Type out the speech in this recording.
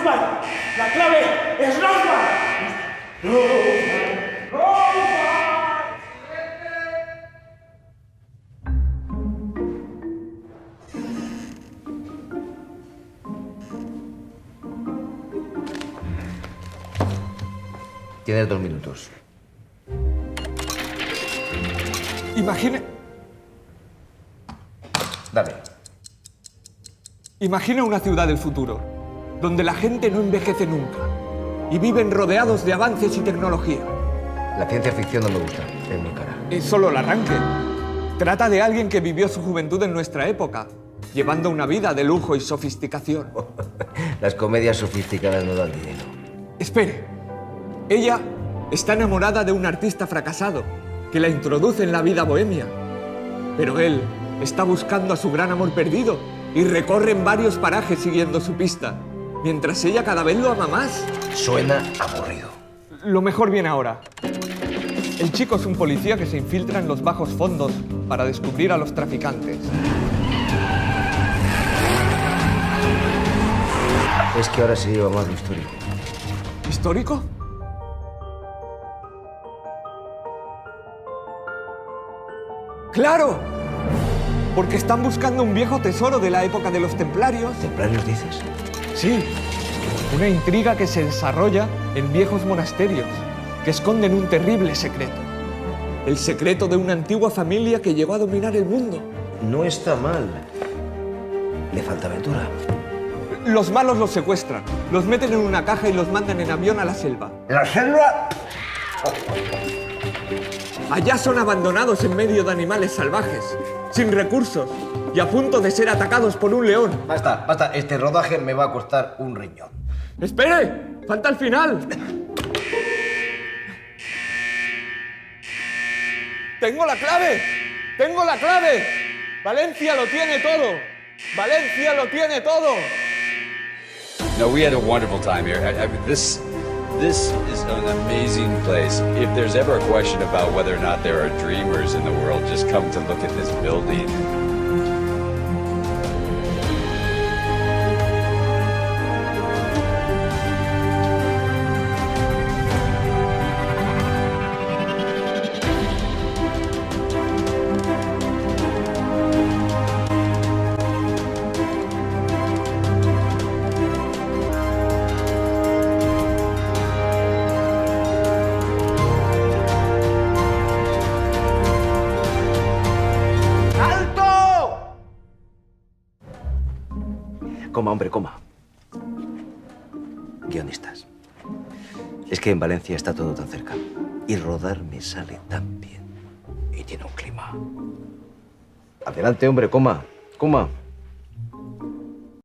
Rosman. La clave es Rosman. Rosman. Rosman. Tienes 2 minutos. Dale. Imagina una ciudad del futuro, donde la gente no envejece nunca y viven rodeados de avances y tecnología. La ciencia ficción no me gusta, en mi cara. Es solo el arranque. Trata de alguien que vivió su juventud en nuestra época, llevando una vida de lujo y sofisticación. Las comedias sofisticadas no dan dinero. Espere. Ella está enamorada de un artista fracasado que la introduce en la vida bohemia. Pero él está buscando a su gran amor perdido y recorren varios parajes siguiendo su pista, mientras ella cada vez lo ama más. Suena aburrido. Lo mejor viene ahora. El chico es un policía que se infiltra en los bajos fondos para descubrir a los traficantes. Es que ahora se lleva más lo histórico. ¿Histórico? ¡Claro! Porque están buscando un viejo tesoro de la época de los templarios. ¿Templarios dices? Sí, una intriga que se desarrolla en viejos monasterios que esconden un terrible secreto. El secreto de una antigua familia que llegó a dominar el mundo. No está mal. Le falta aventura. Los malos los secuestran, los meten en una caja y los mandan en avión a la selva. ¿La selva? Allá son abandonados en medio de animales salvajes, sin recursos y a punto de ser atacados por un león. Basta, basta. Este rodaje me va a costar un riñón. ¡Espere! ¡Falta el final! ¡Tengo la clave! ¡Tengo la clave! ¡Valencia lo tiene todo! ¡Valencia lo tiene todo! No, we had a wonderful time here. This is an amazing place. If there's ever a question about whether or not there are dreamers in the world, just come to look at this building. Coma, hombre, coma. Guionistas. Es que en Valencia está todo tan cerca. Y rodar me sale tan bien. Y tiene un clima. Adelante, hombre, coma. Coma.